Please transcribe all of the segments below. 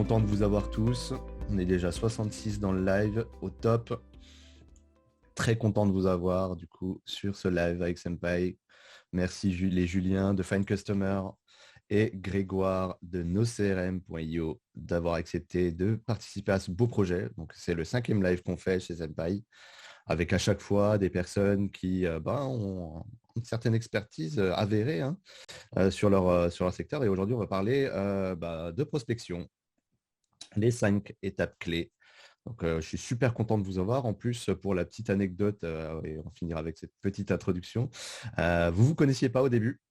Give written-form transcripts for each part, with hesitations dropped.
content de vous avoir tous. On est déjà 66 dans le live, au top. Très content de vous avoir du coup sur ce live avec Senpai. Merci les Juliens de Find Customer et Grégoire de nocrm.io d'avoir accepté de participer à ce beau projet. Donc c'est le 5e live qu'on fait chez Senpai, avec à chaque fois des personnes qui ont une certaine expertise avérée sur leur secteur. Et aujourd'hui, on va parler de prospection, les 5 étapes clés. Donc, je suis super content de vous avoir. En plus, pour la petite anecdote, et on finira avec cette petite introduction, vous ne vous connaissiez pas au début.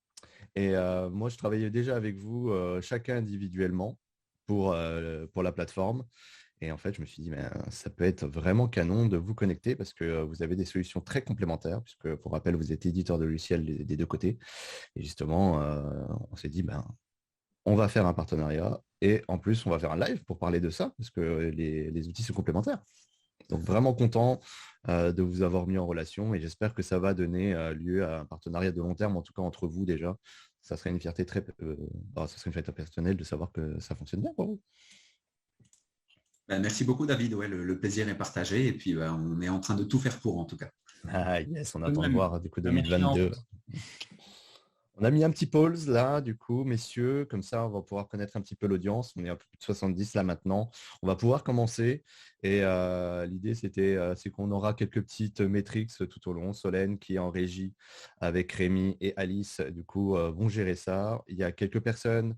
Et moi, je travaillais déjà avec vous, chacun individuellement, pour la plateforme. Et en fait, je me suis dit, ça peut être vraiment canon de vous connecter parce que vous avez des solutions très complémentaires, puisque pour rappel, vous êtes éditeur de logiciels des deux côtés. Et justement, on s'est dit, on va faire un partenariat et en plus, on va faire un live pour parler de ça parce que les outils sont complémentaires. Donc, vraiment content de vous avoir mis en relation et j'espère que ça va donner lieu à un partenariat de long terme, en tout cas entre vous déjà. Ça serait une fierté ça serait une fierté personnelle de savoir que ça fonctionne bien pour vous. Merci beaucoup, David. Ouais, le plaisir est partagé et puis on est en train de tout faire pour, en tout cas. Ah yes, on attend de voir du coup 2022. On a mis un petit pause là, du coup, messieurs, comme ça, on va pouvoir connaître un petit peu l'audience. On est à plus de 70 là maintenant. On va pouvoir commencer. Et l'idée, c'est qu'on aura quelques petites métriques tout au long. Solène, qui est en régie avec Rémi et Alice, du coup, vont gérer ça. Il y a quelques personnes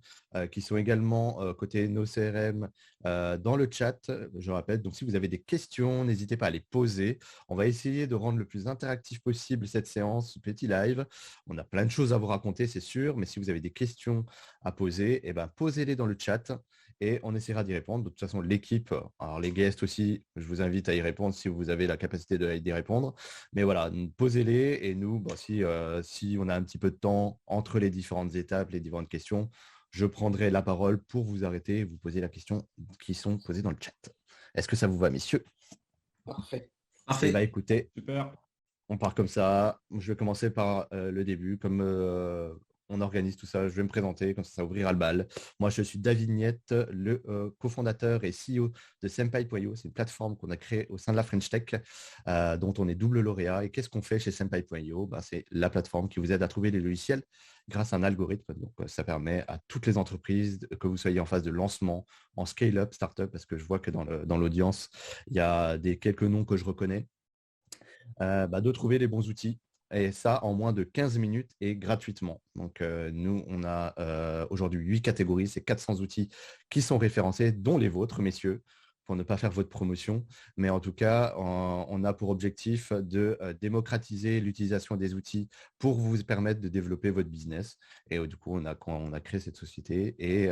qui sont également côté nos CRM dans le chat, je rappelle. Donc, si vous avez des questions, n'hésitez pas à les poser. On va essayer de rendre le plus interactif possible cette séance, ce petit live. On a plein de choses à vous raconter, c'est sûr, mais si vous avez des questions à poser, posez-les dans le chat et on essaiera d'y répondre. De toute façon, l'équipe, alors les guests aussi, je vous invite à y répondre si vous avez la capacité d'y répondre. Mais voilà, posez-les et nous, si on a un petit peu de temps entre les différentes étapes, les différentes questions, je prendrai la parole pour vous arrêter et vous poser la question qui sont posées dans le chat. Est-ce que ça vous va, messieurs? Parfait. Parfait. Écoutez, super. On part comme ça. Je vais commencer par le début. Comme on organise tout ça, je vais me présenter, comme ça ouvrira le bal. Moi, je suis David Niette, le cofondateur et CEO de Senpai.io. C'est une plateforme qu'on a créée au sein de la French Tech, dont on est double lauréat. Et qu'est-ce qu'on fait chez Senpai.io? C'est la plateforme qui vous aide à trouver les logiciels grâce à un algorithme. Donc, ça permet à toutes les entreprises, que vous soyez en phase de lancement, en scale-up, start-up, parce que je vois que dans l'audience, il y a quelques noms que je reconnais. De trouver les bons outils. Et ça, en moins de 15 minutes et gratuitement. Donc, nous, on a aujourd'hui 8 catégories, c'est 400 outils qui sont référencés, dont les vôtres, messieurs, pour ne pas faire votre promotion. Mais en tout cas, on a pour objectif de démocratiser l'utilisation des outils pour vous permettre de développer votre business. Et du coup, on a créé cette société et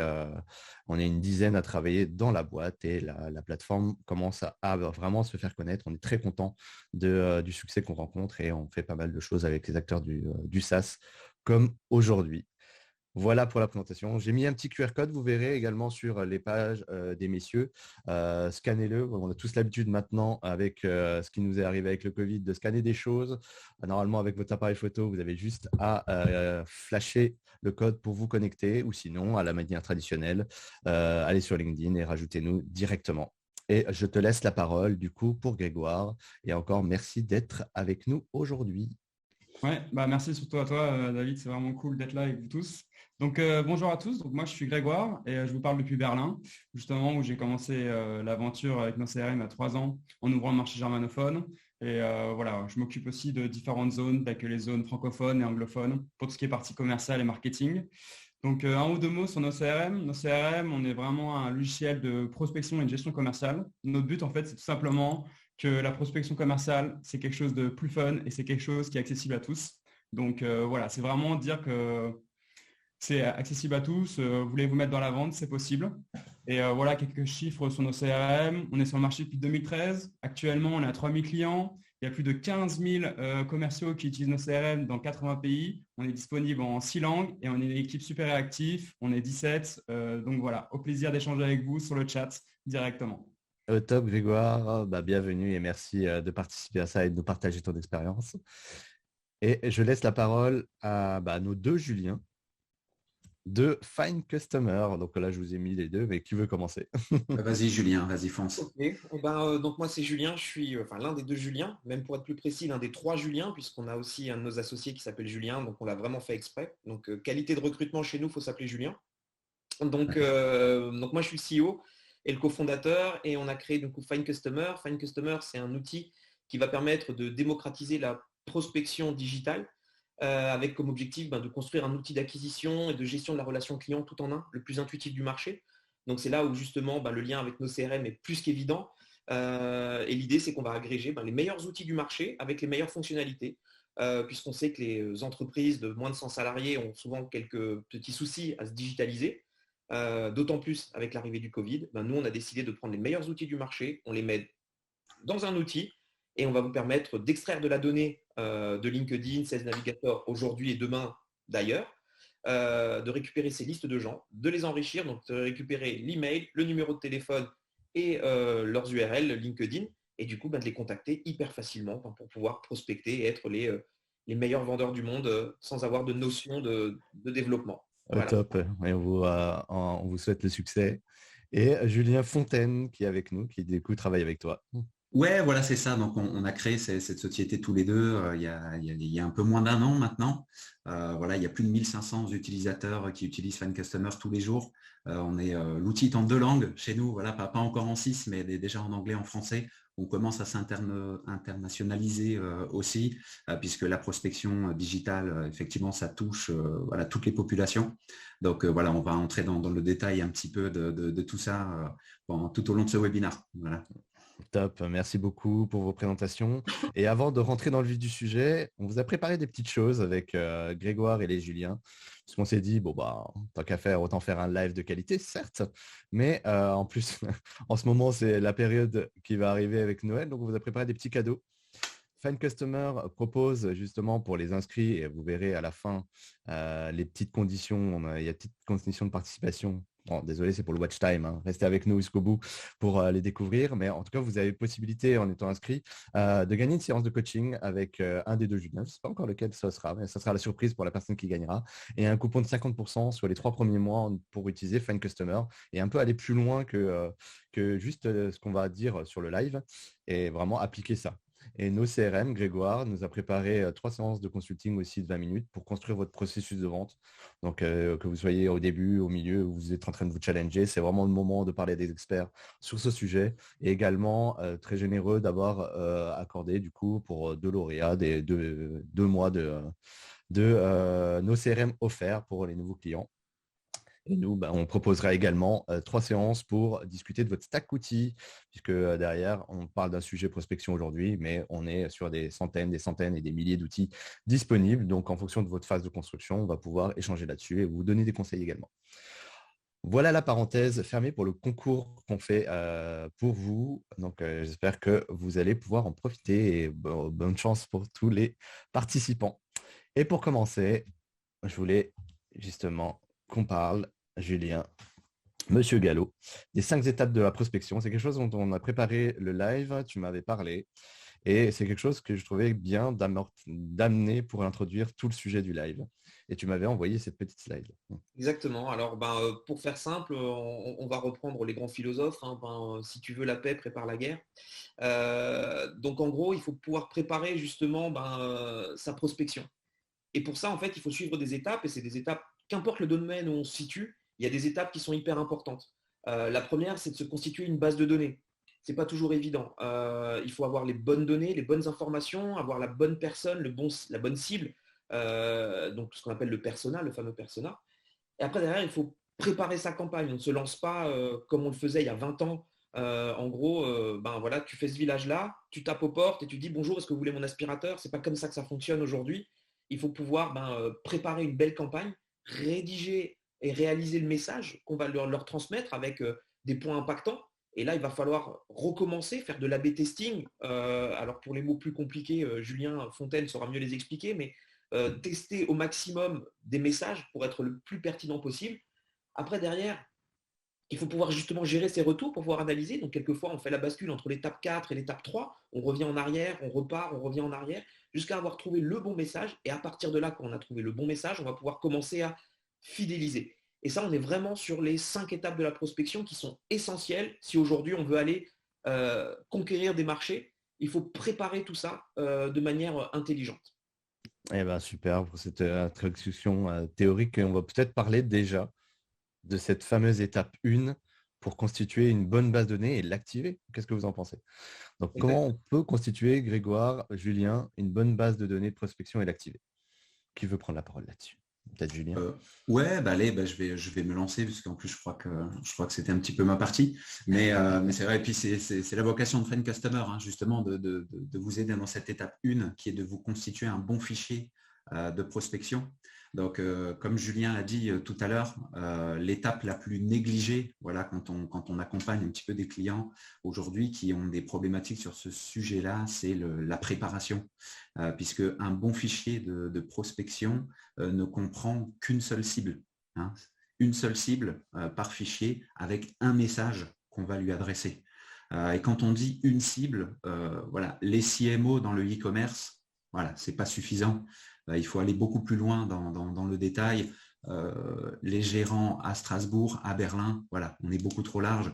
on est une dizaine à travailler dans la boîte et la plateforme commence à vraiment se faire connaître. On est très content du succès qu'on rencontre et on fait pas mal de choses avec les acteurs du SaaS comme aujourd'hui. Voilà pour la présentation. J'ai mis un petit QR code, vous verrez également sur les pages des messieurs. Scannez-le. On a tous l'habitude maintenant, avec ce qui nous est arrivé avec le Covid, de scanner des choses. Normalement, avec votre appareil photo, vous avez juste à flasher le code pour vous connecter ou sinon, à la manière traditionnelle, allez sur LinkedIn et rajoutez-nous directement. Et je te laisse la parole du coup pour Grégoire. Et encore, merci d'être avec nous aujourd'hui. Ouais, merci surtout à toi, David. C'est vraiment cool d'être là avec vous tous. Donc, bonjour à tous. Donc, moi, je suis Grégoire et je vous parle depuis Berlin, justement, où j'ai commencé l'aventure avec nos CRM à 3 ans en ouvrant le marché germanophone. Et voilà, je m'occupe aussi de différentes zones, telles que les zones francophones et anglophones, pour tout ce qui est partie commerciale et marketing. Donc, un ou deux mots sur nos CRM. Nos CRM, on est vraiment un logiciel de prospection et de gestion commerciale. Notre but, en fait, c'est tout simplement que la prospection commerciale, c'est quelque chose de plus fun et c'est quelque chose qui est accessible à tous. Donc, voilà, c'est vraiment dire que c'est accessible à tous. Vous voulez vous mettre dans la vente, c'est possible. Et voilà quelques chiffres sur nos CRM. On est sur le marché depuis 2013. Actuellement, on est à 3000 clients. Il y a plus de 15 000 commerciaux qui utilisent nos CRM dans 80 pays. On est disponible en 6 langues et on est une équipe super réactive. On est 17. Donc voilà, au plaisir d'échanger avec vous sur le chat directement. Au top, Grégoire. Bienvenue et merci de participer à ça et de nous partager ton expérience. Et je laisse la parole à nos deux Juliens. de Fine Customer. Donc là, je vous ai mis les deux, mais qui veut commencer? Vas-y Julien, vas-y fonce. Ok. Donc moi c'est Julien, je suis l'un des deux Juliens, même pour être plus précis, l'un des trois Juliens, puisqu'on a aussi un de nos associés qui s'appelle Julien, donc on l'a vraiment fait exprès. Donc qualité de recrutement chez nous, il faut s'appeler Julien. Donc moi je suis le CEO et le cofondateur et on a créé du coup Fine Customer. Fine Customer, c'est un outil qui va permettre de démocratiser la prospection digitale avec comme objectif de construire un outil d'acquisition et de gestion de la relation client tout en un, le plus intuitif du marché. Donc c'est là où justement le lien avec nos CRM est plus qu'évident. Et l'idée, c'est qu'on va agréger les meilleurs outils du marché avec les meilleures fonctionnalités, puisqu'on sait que les entreprises de moins de 100 salariés ont souvent quelques petits soucis à se digitaliser. D'autant plus avec l'arrivée du Covid, nous, on a décidé de prendre les meilleurs outils du marché, on les met dans un outil et on va vous permettre d'extraire de la donnée de LinkedIn, Sales Navigator aujourd'hui et demain d'ailleurs, de récupérer ces listes de gens, de les enrichir, donc de récupérer l'email, le numéro de téléphone et leurs URL LinkedIn, et du coup de les contacter hyper facilement pour pouvoir prospecter et être les meilleurs vendeurs du monde sans avoir de notion de développement. Voilà. Top, et on vous souhaite le succès. Et Julien Fontaine qui est avec nous, qui du coup travaille avec toi. Ouais, voilà, c'est ça. Donc, on a créé cette société tous les deux il y a un peu moins d'1 an maintenant. Voilà, il y a plus de 1500 utilisateurs qui utilisent Fine Customers tous les jours. L'outil est en 2 langues chez nous, voilà, pas encore en 6, mais déjà en anglais, en français. On commence à s'internationaliser aussi, puisque la prospection digitale, effectivement, ça touche voilà, toutes les populations. Donc, voilà, on va entrer dans le détail un petit peu de tout ça tout au long de ce webinaire. Voilà. Top, merci beaucoup pour vos présentations. Et avant de rentrer dans le vif du sujet, on vous a préparé des petites choses avec Grégoire et les Juliens. Parce qu'on s'est dit, tant qu'à faire, autant faire un live de qualité, certes. Mais en plus, en ce moment, c'est la période qui va arriver avec Noël. Donc, on vous a préparé des petits cadeaux. Fine Customer propose justement pour les inscrits, et vous verrez à la fin les petites conditions, il y a petites conditions de participation. Bon, désolé, c'est pour le watch time, hein. Restez avec nous jusqu'au bout pour les découvrir. Mais en tout cas, vous avez possibilité, en étant inscrit, de gagner une séance de coaching avec un des deux Julien. Je ne sais pas encore lequel ce sera, mais ce sera la surprise pour la personne qui gagnera. Et un coupon de 50% sur les 3 premiers mois pour utiliser Fine Customer et un peu aller plus loin que juste ce qu'on va dire sur le live et vraiment appliquer ça. Et nos CRM, Grégoire, nous a préparé 3 séances de consulting aussi de 20 minutes pour construire votre processus de vente. Donc, que vous soyez au début, au milieu, où vous êtes en train de vous challenger, c'est vraiment le moment de parler des experts sur ce sujet. Et également, très généreux d'avoir accordé, du coup, pour 2 lauréats, 2 mois de nos CRM offerts pour les nouveaux clients. Et nous, on proposera également 3 séances pour discuter de votre stack outils, puisque derrière, on parle d'un sujet prospection aujourd'hui, mais on est sur des centaines et des milliers d'outils disponibles. Donc, en fonction de votre phase de construction, on va pouvoir échanger là-dessus et vous donner des conseils également. Voilà la parenthèse fermée pour le concours qu'on fait pour vous. Donc, j'espère que vous allez pouvoir en profiter et bonne chance pour tous les participants. Et pour commencer, je voulais justement qu'on parle, Julien, Monsieur Gallo, des 5 étapes de la prospection. C'est quelque chose dont on a préparé le live, tu m'avais parlé, et c'est quelque chose que je trouvais bien d'amener pour introduire tout le sujet du live. Et tu m'avais envoyé cette petite slide. Exactement. Alors, pour faire simple, on va reprendre les grands philosophes. Si tu veux la paix, prépare la guerre. Donc, en gros, il faut pouvoir préparer justement sa prospection. Et pour ça, en fait, il faut suivre des étapes, et c'est des étapes, qu'importe le domaine où on se situe, il y a des étapes qui sont hyper importantes. La première, c'est de se constituer une base de données. Ce n'est pas toujours évident. Il faut avoir les bonnes données, les bonnes informations, avoir la bonne personne, la bonne cible, donc ce qu'on appelle le persona, le fameux persona. Et après, derrière, il faut préparer sa campagne. On ne se lance pas comme on le faisait il y a 20 ans. En gros, voilà, tu fais ce village-là, tu tapes aux portes et tu dis bonjour, est-ce que vous voulez mon aspirateur? C'est pas comme ça que ça fonctionne aujourd'hui. Il faut pouvoir préparer une belle campagne, rédiger et réaliser le message qu'on va leur transmettre avec des points impactants. Et là, il va falloir recommencer, faire de l'A/B testing. Alors pour les mots plus compliqués, Julien Fontaine saura mieux les expliquer, mais tester au maximum des messages pour être le plus pertinent possible. Après, derrière, il faut pouvoir justement gérer ses retours pour pouvoir analyser. Donc, quelquefois, on fait la bascule entre l'étape 4 et l'étape 3. On revient en arrière, on repart, on revient en arrière, jusqu'à avoir trouvé le bon message. Et à partir de là, quand on a trouvé le bon message, on va pouvoir commencer à fidéliser. Et ça, on est vraiment sur les 5 étapes de la prospection qui sont essentielles si aujourd'hui on veut aller conquérir des marchés. Il faut préparer tout ça de manière intelligente. Eh ben, super pour cette introduction théorique. On va peut-être parler déjà de cette fameuse étape 1 pour constituer une bonne base de données et l'activer. Qu'est-ce que vous en pensez? Donc, comment on peut constituer, Grégoire, Julien, une bonne base de données de prospection et l'activer? Qui veut prendre la parole là-dessus? Peut-être Julien. Ouais, allez, je vais me lancer parce qu'en plus je crois que c'était un petit peu ma partie. Mais c'est vrai, et puis c'est la vocation de Friend Customer, hein, justement, de vous aider dans cette étape 1 qui est de vous constituer un bon fichier de prospection. Donc, comme Julien l'a dit tout à l'heure, l'étape la plus négligée, voilà, quand on accompagne un petit peu des clients aujourd'hui qui ont des problématiques sur ce sujet-là, c'est la préparation, puisque un bon fichier de prospection ne comprend qu'une seule cible, hein, une seule cible par fichier avec un message qu'on va lui adresser. Et quand on dit une cible, voilà, les CMO dans le e-commerce, voilà, c'est pas suffisant. Il faut aller beaucoup plus loin dans le détail. Les gérants à Strasbourg, à Berlin, voilà, on est beaucoup trop large.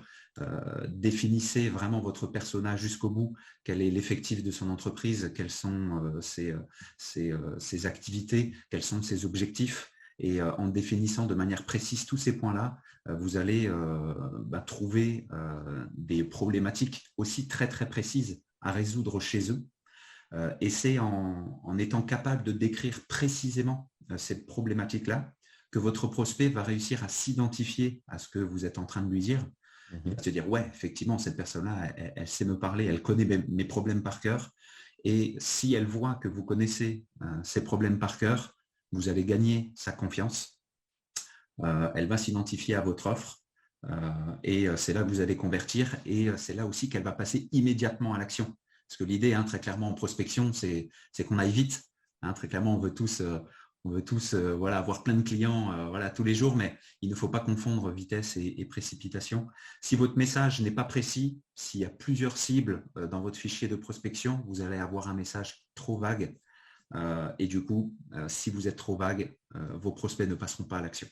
Définissez vraiment votre persona jusqu'au bout. Quel est l'effectif de son entreprise? Quelles sont ses activités? Quels sont ses objectifs? Et en définissant de manière précise tous ces points-là, vous allez trouver des problématiques aussi très, très précises à résoudre chez eux. Et c'est en étant capable de décrire précisément cette problématique-là que votre prospect va réussir à s'identifier à ce que vous êtes en train de lui dire. Il va se dire, ouais, effectivement, cette personne-là, elle sait me parler, elle connaît mes problèmes par cœur. Et si elle voit que vous connaissez ses problèmes par cœur, vous allez gagner sa confiance. Elle va s'identifier à votre offre. Et c'est là que vous allez convertir. Et c'est là aussi qu'elle va passer immédiatement à l'action. Parce que l'idée, très clairement, en prospection, c'est qu'on aille vite. Très clairement, on veut tous avoir plein de clients tous les jours, mais il ne faut pas confondre vitesse et précipitation. Si votre message n'est pas précis, s'il y a plusieurs cibles dans votre fichier de prospection, vous allez avoir un message trop vague. Et du coup, si vous êtes trop vague, vos prospects ne passeront pas à l'action.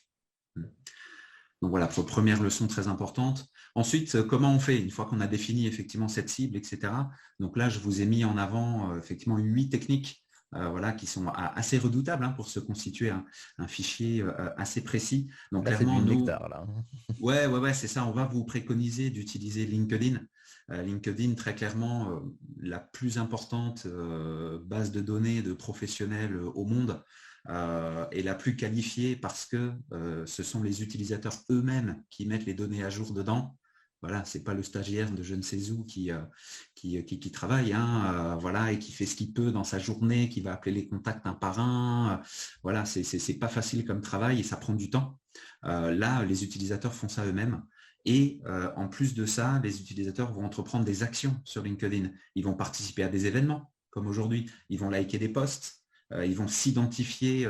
Donc voilà, première leçon très importante. Ensuite, comment on fait une fois qu'on a défini effectivement cette cible, etc. Donc là, je vous ai mis en avant effectivement 8 techniques qui sont assez redoutables pour se constituer un fichier assez précis. Donc là, clairement, c'est du nectar, là. Ouais, c'est ça. On va vous préconiser d'utiliser LinkedIn. LinkedIn, très clairement, la plus importante base de données de professionnels au monde. Et la plus qualifiée parce que ce sont les utilisateurs eux-mêmes qui mettent les données à jour dedans. Voilà, c'est pas le stagiaire de je ne sais où qui travaille, et qui fait ce qu'il peut dans sa journée, qui va appeler les contacts un par un. Voilà, c'est pas facile comme travail et ça prend du temps. Là, les utilisateurs font ça eux-mêmes. Et en plus de ça, les utilisateurs vont entreprendre des actions sur LinkedIn. Ils vont participer à des événements, comme aujourd'hui. Ils vont liker des posts. Ils vont s'identifier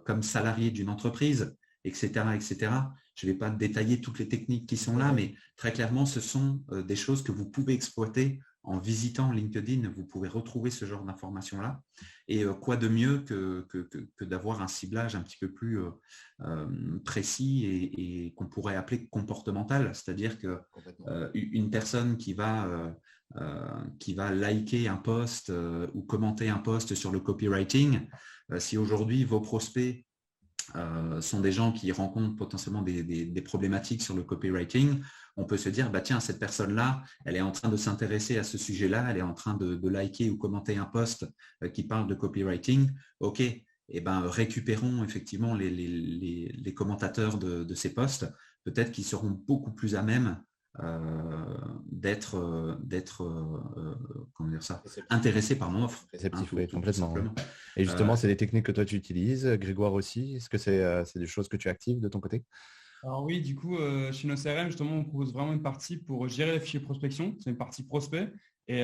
comme salariés d'une entreprise, etc., etc. Je ne vais pas détailler toutes les techniques qui sont là, mais très clairement, ce sont des choses que vous pouvez exploiter en visitant LinkedIn. Vous pouvez retrouver ce genre d'informations-là. Et quoi de mieux que d'avoir un ciblage un petit peu plus précis et qu'on pourrait appeler comportemental, c'est-à-dire qu'une personne qui va liker un post ou commenter un post sur le copywriting, si aujourd'hui vos prospects sont des gens qui rencontrent potentiellement des problématiques sur le copywriting, on peut se dire, tiens, cette personne-là, elle est en train de s'intéresser à ce sujet-là, elle est en train de liker ou commenter un post qui parle de copywriting. OK, récupérons effectivement les commentateurs de ces posts, peut-être qu'ils seront beaucoup plus à même d'être intéressé par mon offre. Réceptif, oui, complètement. Et justement, c'est des techniques que toi tu utilises, Grégoire aussi. Est-ce que c'est des choses que tu actives de ton côté? Alors oui, du coup, chez nos CRM, justement, on propose vraiment une partie pour gérer les fichiers prospection. C'est une partie prospect. Et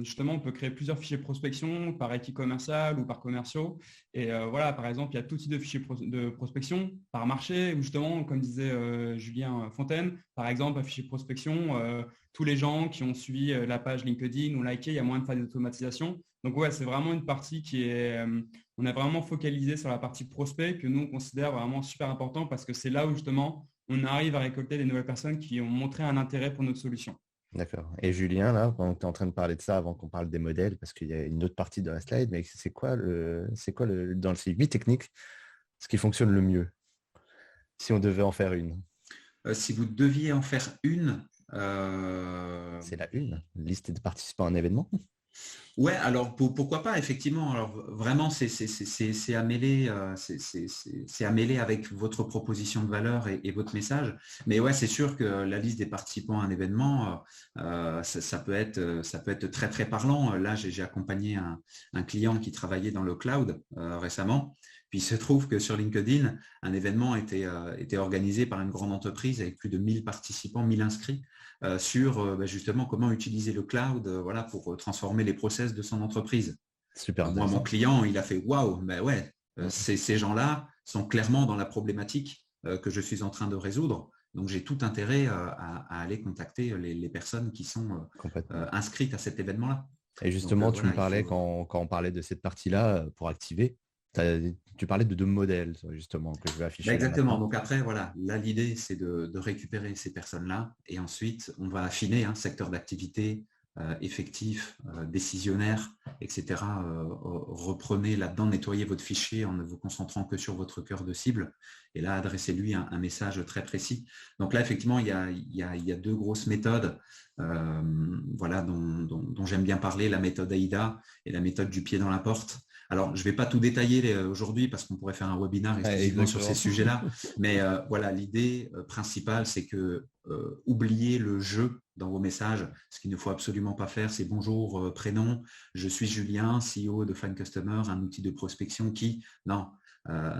justement, on peut créer plusieurs fichiers prospection par équipe commerciale ou par commerciaux. Et voilà, par exemple, il y a tout type de fichiers de prospection par marché, ou justement, comme disait Julien Fontaine, par exemple, un fichier prospection, tous les gens qui ont suivi la page LinkedIn ou liké, il y a moyen de faire des automatisations. Donc ouais, c'est vraiment une partie qui est, on a vraiment focalisé sur la partie prospect que nous, on considère vraiment super important parce que c'est là où justement, on arrive à récolter des nouvelles personnes qui ont montré un intérêt pour notre solution. D'accord. Et Julien, là, quand tu es en train de parler de ça avant qu'on parle des modèles, parce qu'il y a une autre partie de la slide, mais dans ces 8 techniques, ce qui fonctionne le mieux, si on devait en faire une? Si vous deviez en faire une, c'est la une, liste de participants à un événement. Ouais, alors pourquoi pas, effectivement. Alors vraiment, c'est à mêler, c'est à mêler avec votre proposition de valeur et votre message. Mais ouais, c'est sûr que la liste des participants à un événement, ça peut être très très parlant. Là, j'ai accompagné un client qui travaillait dans le cloud récemment. Puis il se trouve que sur LinkedIn, un événement était organisé par une grande entreprise avec plus de 1000 participants, 1000 inscrits. Sur justement comment utiliser le cloud voilà, pour transformer les process de son entreprise. Super. Moi, mon client, il a fait waouh, ben ouais, ces gens-là sont clairement dans la problématique que je suis en train de résoudre. Donc, j'ai tout intérêt à aller contacter les personnes qui sont inscrites à cet événement-là. Et justement, tu me parlais quand on parlait de cette partie-là pour activer. Tu parlais de 2 modèles, justement, que je vais afficher. Exactement. Donc après, voilà, là, l'idée, c'est de récupérer ces personnes-là et ensuite, on va affiner secteur d'activité, effectif, décisionnaire, etc. Reprenez là-dedans, nettoyez votre fichier en ne vous concentrant que sur votre cœur de cible et là, adressez-lui un message très précis. Donc là, effectivement, il y a 2 grosses méthodes voilà, dont j'aime bien parler, la méthode AIDA et la méthode du pied dans la porte. Alors, je ne vais pas tout détailler aujourd'hui parce qu'on pourrait faire un webinaire exclusivement sur ces sujets-là. Mais voilà, l'idée principale, c'est que oubliez le jeu dans vos messages. Ce qu'il ne faut absolument pas faire, c'est bonjour, prénom, je suis Julien, CEO de Find Customer, un outil de prospection qui… Non,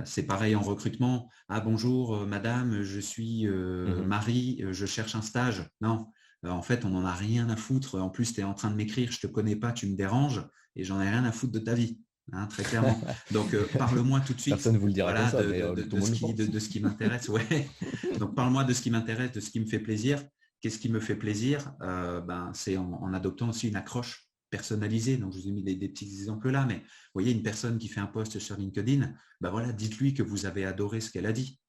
c'est pareil en recrutement. Ah bonjour, madame, je suis Marie, je cherche un stage. Non, en fait, on n'en a rien à foutre. En plus, tu es en train de m'écrire, je ne te connais pas, tu me déranges et j'en ai rien à foutre de ta vie. Très clairement. Donc, parle-moi tout de suite. Personne ne vous le dira voilà, comme ça, de ce qui m'intéresse. Ouais. Donc, parle-moi de ce qui m'intéresse, de ce qui me fait plaisir. Qu'est-ce qui me fait plaisir c'est en adoptant aussi une accroche personnalisée. Donc, je vous ai mis des petits exemples là, mais vous voyez, une personne qui fait un post sur LinkedIn, voilà, dites-lui que vous avez adoré ce qu'elle a dit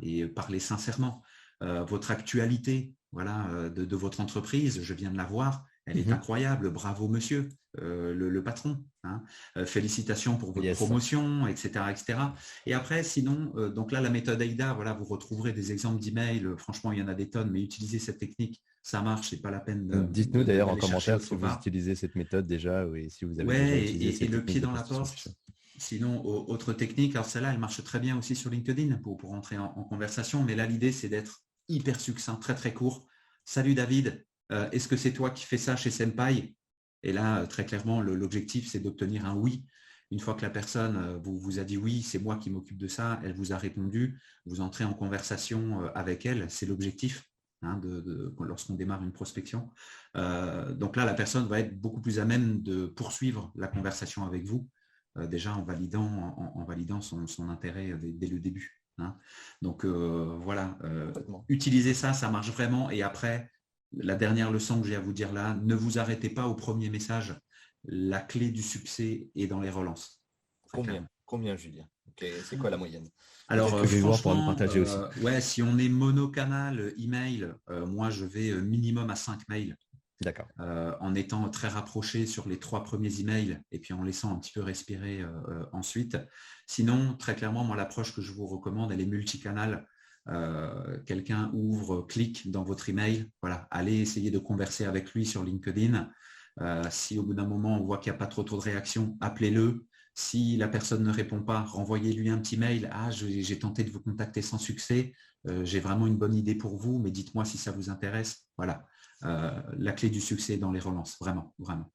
et parlez sincèrement. Votre actualité voilà, de votre entreprise, je viens de la voir. Elle est incroyable, bravo monsieur, le patron. Félicitations pour votre promotion, etc., etc. Et après, sinon, donc là, la méthode AIDA, voilà, vous retrouverez des exemples d'emails. Franchement, il y en a des tonnes, mais utilisez cette technique, ça marche, c'est pas la peine de… Dites-nous d'ailleurs en commentaire si vous utilisez cette méthode déjà ou si vous avez déjà utilisé cette et le pied dans la porte. Sinon, autre technique, alors celle-là, elle marche très bien aussi sur LinkedIn pour rentrer en conversation, mais là, l'idée, c'est d'être hyper succinct, très, très court. Salut David, est-ce que c'est toi qui fais ça chez Senpai? Et là, très clairement, l'objectif, c'est d'obtenir un oui. Une fois que la personne vous a dit oui, c'est moi qui m'occupe de ça, elle vous a répondu, vous entrez en conversation avec elle, c'est l'objectif lorsqu'on démarre une prospection. Donc là, la personne va être beaucoup plus à même de poursuivre la conversation avec vous, déjà en validant son intérêt dès le début. Donc voilà, utilisez ça, ça marche vraiment. Et après, la dernière leçon que j'ai à vous dire là, ne vous arrêtez pas au premier message. La clé du succès est dans les relances. Combien, Julien? C'est quoi la moyenne? Alors, franchement, si on est monocanal email, moi, je vais minimum à 5 mails. D'accord. En étant très rapproché sur les 3 premiers emails et puis en laissant un petit peu respirer ensuite. Sinon, très clairement, moi, l'approche que je vous recommande, elle est multicanal. Quelqu'un ouvre, clique dans votre email. Voilà, allez essayer de converser avec lui sur LinkedIn. Si au bout d'un moment, on voit qu'il n'y a pas trop de réactions, appelez-le. Si la personne ne répond pas, renvoyez-lui un petit mail. Ah, j'ai tenté de vous contacter sans succès. J'ai vraiment une bonne idée pour vous, mais dites-moi si ça vous intéresse. Voilà. La clé du succès dans les relances, vraiment, vraiment.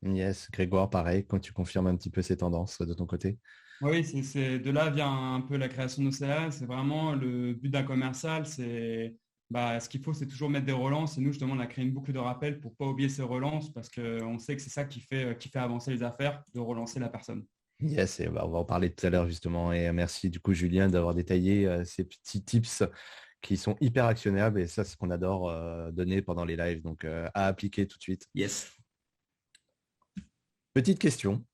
Yes, Grégoire, pareil, quand tu confirmes un petit peu ces tendances de ton côté. Oui, de là vient un peu la création de nos CRM. C'est vraiment le but d'un commercial, c'est ce qu'il faut, c'est toujours mettre des relances. Et nous, justement, on a créé une boucle de rappel pour ne pas oublier ces relances parce qu'on sait que c'est ça qui fait avancer les affaires, de relancer la personne. Yes, et on va en parler tout à l'heure justement. Et merci du coup, Julien, d'avoir détaillé ces petits tips qui sont hyper actionnables. Et ça, c'est ce qu'on adore donner pendant les lives. Donc, à appliquer tout de suite. Yes. Petite question.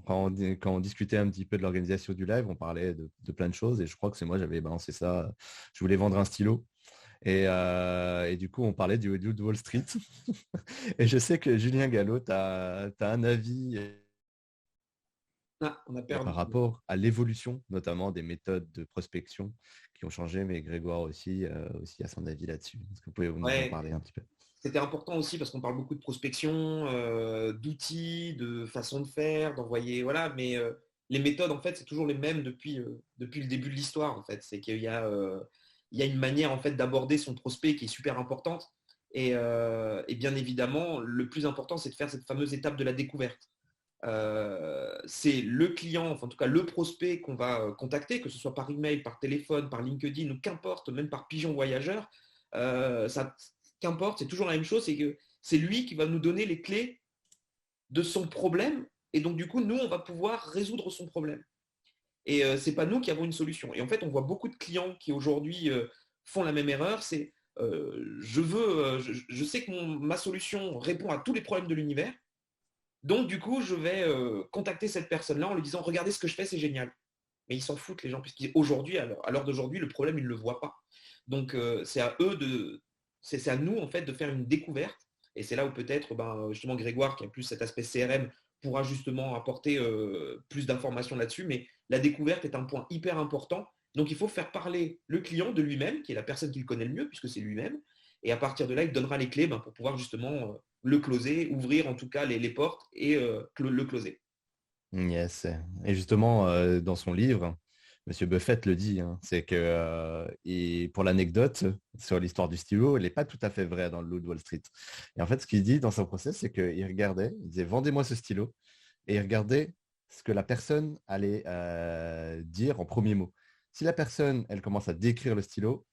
Quand on discutait un petit peu de l'organisation du live, on parlait de plein de choses. Et je crois que c'est moi, j'avais balancé ça. Je voulais vendre un stylo. Et du coup, on parlait du Loup de Wall Street. Et je sais que Julien Gallo, tu as un avis Ah, on a perdu. par rapport à l'évolution, notamment des méthodes de prospection qui ont changé, mais Grégoire aussi a son avis là-dessus. Est-ce que vous pouvez nous en parler un petit peu? C'était important aussi parce qu'on parle beaucoup de prospection, d'outils, de façon de faire, d'envoyer, voilà. Mais les méthodes, en fait, c'est toujours les mêmes depuis le début de l'histoire, en fait. C'est qu'il y a une manière, en fait, d'aborder son prospect qui est super importante. Et bien évidemment, le plus important, c'est de faire cette fameuse étape de la découverte. C'est le client, enfin en tout cas le prospect qu'on va contacter, que ce soit par email, par téléphone, par LinkedIn ou qu'importe, même par pigeon voyageur, qu'importe, c'est toujours la même chose, c'est que c'est lui qui va nous donner les clés de son problème et donc du coup nous on va pouvoir résoudre son problème. Et c'est pas nous qui avons une solution. Et en fait on voit beaucoup de clients qui aujourd'hui font la même erreur, c'est je sais que ma solution répond à tous les problèmes de l'univers. Donc, du coup, je vais contacter cette personne-là en lui disant regardez ce que je fais, c'est génial. Mais ils s'en foutent, les gens, puisqu'aujourd'hui, à l'heure d'aujourd'hui, le problème, ils ne le voient pas. Donc, c'est à nous, en fait, de faire une découverte. Et c'est là où peut-être, justement, Grégoire, qui a plus cet aspect CRM, pourra justement apporter plus d'informations là-dessus. Mais la découverte est un point hyper important. Donc, il faut faire parler le client de lui-même, qui est la personne qui le connaît le mieux, puisque c'est lui-même. Et à partir de là, il donnera les clés pour pouvoir justement le closer, ouvrir en tout cas les portes et le closer. Yes. Et justement, dans son livre, Monsieur Buffett le dit, hein, c'est que, et pour l'anecdote sur l'histoire du stylo, elle n'est pas tout à fait vraie dans le Loup de Wall Street. Et en fait, ce qu'il dit dans son process, c'est qu'il regardait, il disait vendez-moi ce stylo, et il regardait ce que la personne allait dire en premier mot. Si la personne, elle commence à décrire le stylo,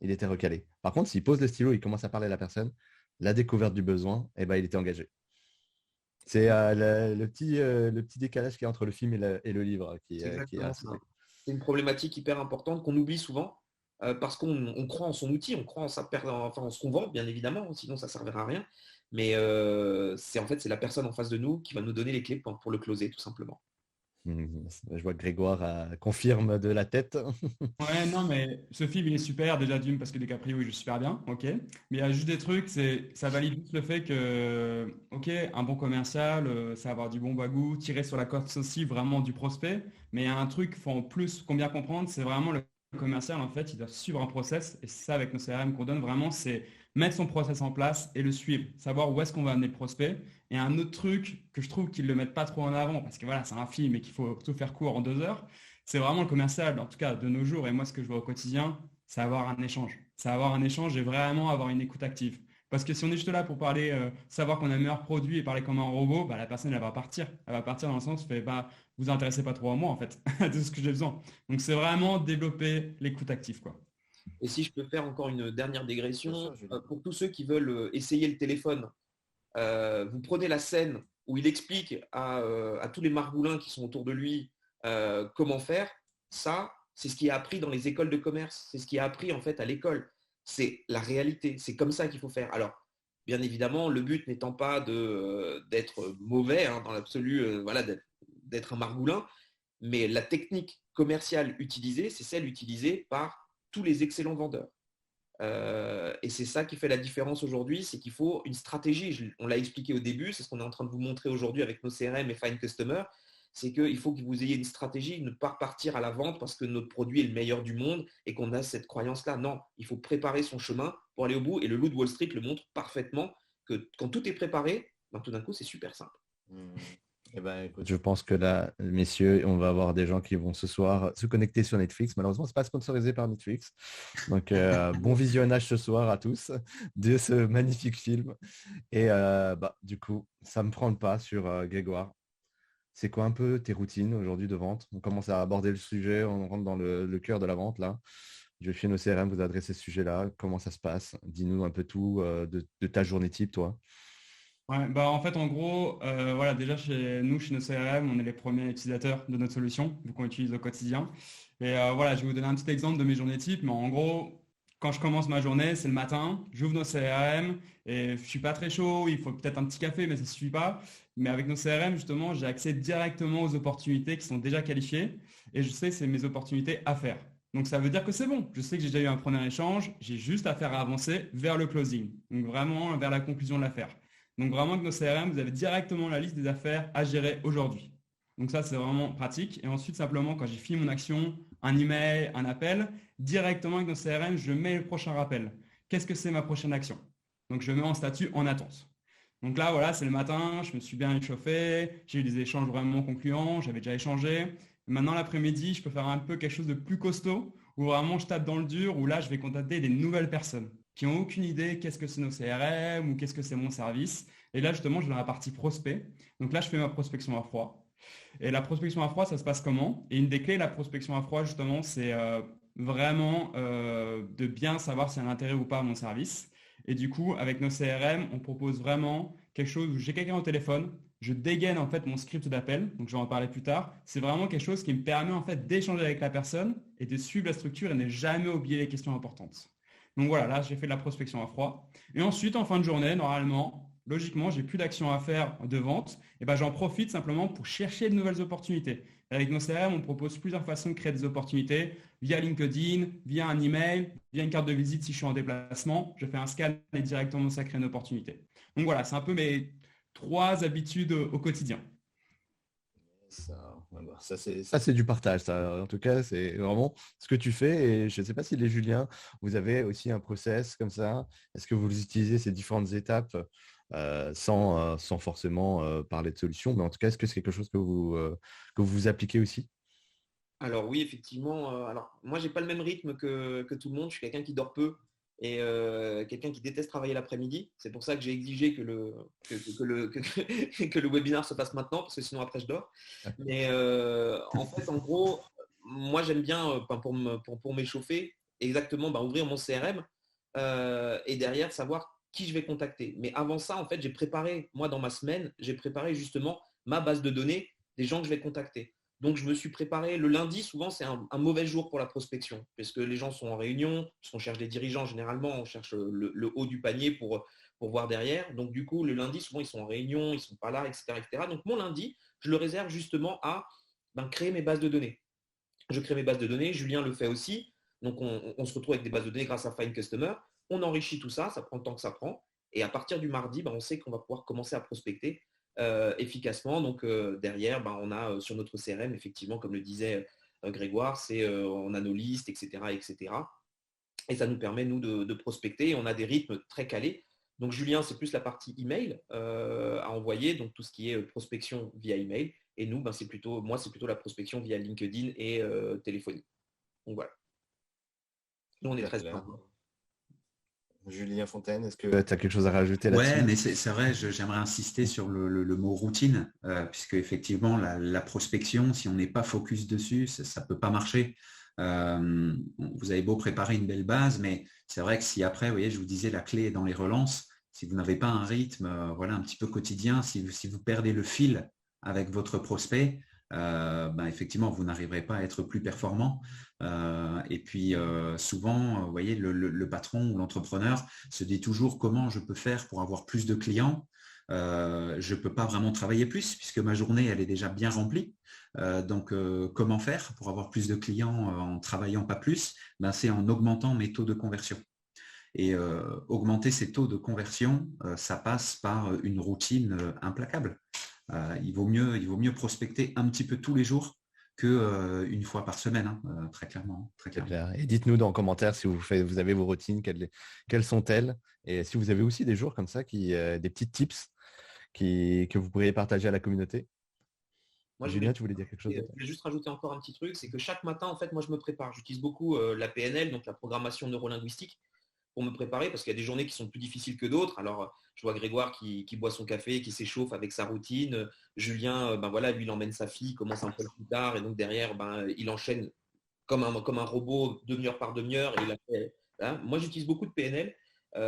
il était recalé. Par contre, s'il pose le stylo, il commence à parler à la personne, la découverte du besoin, eh ben, il était engagé. C'est le petit décalage qu'il y a entre le film et le livre qui C'est est exactement assez... ça. C'est une problématique hyper importante qu'on oublie souvent parce qu'on croit en son outil, on croit en ce qu'on vend, bien évidemment, sinon ça ne servira à rien. Mais c'est la personne en face de nous qui va nous donner les clés pour le closer, tout simplement. Je vois que Grégoire confirme de la tête. Ouais, non, mais ce film, il est super, déjà d'une, parce que DiCaprio, il joue super bien, ok. Mais il y a juste des trucs, ça valide juste le fait que, ok, un bon commercial, ça va avoir du bon bagou, tirer sur la corde aussi vraiment du prospect. Mais il y a un truc qu'il faut en plus qu'on bien comprendre, c'est vraiment le commercial, en fait, il doit suivre un process. Et c'est ça, avec nos CRM qu'on donne vraiment, c'est mettre son process en place et le suivre, savoir où est-ce qu'on va amener le prospect. Et un autre truc que je trouve qu'ils ne le mettent pas trop en avant, parce que voilà, c'est un film et qu'il faut tout faire court en 2 heures, c'est vraiment le commercial, en tout cas de nos jours, et moi ce que je vois au quotidien, c'est avoir un échange. C'est avoir un échange et vraiment avoir une écoute active. Parce que si on est juste là pour parler, savoir qu'on a le meilleur produit et parler comme un robot, la personne elle va partir. Elle va partir dans le sens où vous vous intéressez pas trop à moi en fait, de ce que j'ai besoin. Donc c'est vraiment développer l'écoute active, quoi. Et si je peux faire encore une dernière Bien digression, sûr, Julien. pour tous ceux qui veulent essayer le téléphone, vous prenez la scène où il explique à tous les margoulins qui sont autour de lui comment faire. Ça, c'est ce qui est appris dans les écoles de commerce. C'est ce qui est appris en fait à l'école. C'est la réalité. C'est comme ça qu'il faut faire. Alors, bien évidemment, le but n'étant pas d'être mauvais dans l'absolu, voilà, d'être un margoulin, mais la technique commerciale utilisée, c'est celle utilisée par tous les excellents vendeurs. Et c'est ça qui fait la différence aujourd'hui, c'est qu'il faut une stratégie. On l'a expliqué au début, c'est ce qu'on est en train de vous montrer aujourd'hui avec nos CRM et Find Customer, c'est qu'il faut que vous ayez une stratégie, ne pas partir à la vente parce que notre produit est le meilleur du monde et qu'on a cette croyance-là. Non, il faut préparer son chemin pour aller au bout. Et le Loup de Wall Street le montre parfaitement que quand tout est préparé, tout d'un coup, c'est super simple. Eh ben, écoute, je pense que là, messieurs, on va avoir des gens qui vont ce soir se connecter sur Netflix. Malheureusement, ce n'est pas sponsorisé par Netflix. Donc, bon visionnage ce soir à tous de ce magnifique film. Et du coup, ça me prend le pas sur Grégoire. C'est quoi un peu tes routines aujourd'hui de vente? On commence à aborder le sujet, on rentre dans le cœur de la vente là. Je suis nos CRM, vous adressez ce sujet-là. Comment ça se passe? Dis-nous un peu tout de ta journée type, toi. Ouais, bah en fait, en gros, voilà, déjà chez nous, chez nos CRM, on est les premiers utilisateurs de notre solution, vu qu'on l'utilise au quotidien. Et voilà, je vais vous donner un petit exemple de mes journées types, mais en gros, quand je commence ma journée, c'est le matin, j'ouvre nos CRM et je suis pas très chaud, il faut peut-être un petit café, mais ça suffit pas. Mais avec nos CRM, justement, j'ai accès directement aux opportunités qui sont déjà qualifiées et je sais que c'est mes opportunités à faire. Donc ça veut dire que c'est bon. Je sais que j'ai déjà eu un premier échange, j'ai juste à faire avancer vers le closing, donc vraiment vers la conclusion de l'affaire. Donc vraiment, avec nos CRM, vous avez directement la liste des affaires à gérer aujourd'hui. Donc ça, c'est vraiment pratique. Et ensuite, simplement, quand j'ai fini mon action, un email, un appel, directement avec nos CRM, je mets le prochain rappel. Qu'est-ce que c'est ma prochaine action? Donc je mets en statut en attente. Donc là, voilà, c'est le matin, je me suis bien échauffé, j'ai eu des échanges vraiment concluants, j'avais déjà échangé. Maintenant, l'après-midi, je peux faire un peu quelque chose de plus costaud, où vraiment je tape dans le dur, où là, je vais contacter des nouvelles personnes qui n'ont aucune idée qu'est-ce que c'est nos CRM ou qu'est-ce que c'est mon service. Et là, justement, je vais dans la partie prospect. Donc là, je fais ma prospection à froid. Et la prospection à froid, ça se passe comment? Et une des clés de la prospection à froid, justement, c'est vraiment de bien savoir s'il y a un intérêt ou pas à mon service. Et du coup, avec nos CRM, on propose vraiment quelque chose où j'ai quelqu'un au téléphone, je dégaine en fait mon script d'appel, donc je vais en parler plus tard. C'est vraiment quelque chose qui me permet en fait d'échanger avec la personne et de suivre la structure et ne jamais oublier les questions importantes. Donc voilà, là j'ai fait de la prospection à froid. Et ensuite, en fin de journée, normalement, logiquement, j'ai plus d'action à faire de vente. Et ben j'en profite simplement pour chercher de nouvelles opportunités. Avec nos CRM, on propose plusieurs façons de créer des opportunités via LinkedIn, via un email, via une carte de visite si je suis en déplacement. Je fais un scan et directement ça crée une opportunité. Donc voilà, c'est un peu mes 3 habitudes au quotidien. Ça, c'est du partage. Ça. En tout cas, c'est vraiment ce que tu fais. Et je ne sais pas si les Juliens, vous avez aussi un process comme ça. Est-ce que vous utilisez ces différentes étapes sans forcément parler de solution? Mais en tout cas, est-ce que c'est quelque chose que vous appliquez aussi? Alors oui, effectivement. Alors moi, j'ai pas le même rythme que tout le monde. Je suis quelqu'un qui dort peu et quelqu'un qui déteste travailler l'après-midi. C'est pour ça que j'ai exigé que le webinaire se fasse maintenant, parce que sinon après je dors. Mais en fait, en gros, moi j'aime bien, pour m'échauffer, exactement ouvrir mon CRM et derrière savoir qui je vais contacter. Mais avant ça, en fait, j'ai préparé, moi dans ma semaine, j'ai préparé justement ma base de données des gens que je vais contacter. Donc, je me suis préparé. Le lundi, souvent, c'est un mauvais jour pour la prospection, parce que les gens sont en réunion, parce qu'on cherche des dirigeants généralement, on cherche le haut du panier pour voir derrière. Donc, du coup, le lundi, souvent, ils sont en réunion, ils ne sont pas là, etc., etc. Donc, mon lundi, je le réserve justement à créer mes bases de données. Je crée mes bases de données, Julien le fait aussi. Donc, on se retrouve avec des bases de données grâce à Find Customer. On enrichit tout ça, ça prend le temps que ça prend. Et à partir du mardi, on sait qu'on va pouvoir commencer à prospecter efficacement. Donc derrière, on a sur notre CRM, effectivement, comme le disait Grégoire, on a nos listes, etc., etc. Et ça nous permet, nous, de prospecter. On a des rythmes très calés. Donc Julien, c'est plus la partie email à envoyer, donc tout ce qui est prospection via email. Et nous, c'est plutôt la prospection via LinkedIn et téléphonie. Donc voilà. Nous, on est très smart. Julien Fontaine, est-ce que tu as quelque chose à rajouter là-dessus? Ouais, mais c'est vrai, j'aimerais insister sur le mot routine, puisque effectivement, la prospection, si on n'est pas focus dessus, ça ne peut pas marcher. Vous avez beau préparer une belle base, mais c'est vrai que si après, vous voyez, je vous disais, la clé est dans les relances. Si vous n'avez pas un rythme un petit peu quotidien, si vous perdez le fil avec votre prospect, effectivement, vous n'arriverez pas à être plus performant. Et puis, souvent, vous voyez, le patron ou l'entrepreneur se dit toujours comment je peux faire pour avoir plus de clients. Je ne peux pas vraiment travailler plus puisque ma journée, elle est déjà bien remplie. Donc, comment faire pour avoir plus de clients en travaillant pas plus? C'est en augmentant mes taux de conversion. Et augmenter ces taux de conversion, ça passe par une routine implacable. Il vaut mieux prospecter un petit peu tous les jours qu'une fois par semaine, très clairement. Très clairement. Clair. Et dites-nous dans les commentaires si vous avez vos routines, quelles sont-elles? Et si vous avez aussi des jours comme ça, des petits tips que vous pourriez partager à la communauté. Moi, Julien, tu voulais dire quelque chose? Je voulais juste rajouter encore un petit truc, c'est que chaque matin, en fait, moi, je me prépare. J'utilise beaucoup la PNL, donc la programmation neurolinguistique, pour me préparer, parce qu'il y a des journées qui sont plus difficiles que d'autres. Alors, je vois Grégoire qui boit son café, qui s'échauffe avec sa routine. Julien, lui, il emmène sa fille, il commence un peu plus tard, et donc derrière, il enchaîne comme un robot demi-heure par demi-heure. Et il a fait, hein. Moi, j'utilise beaucoup de PNL.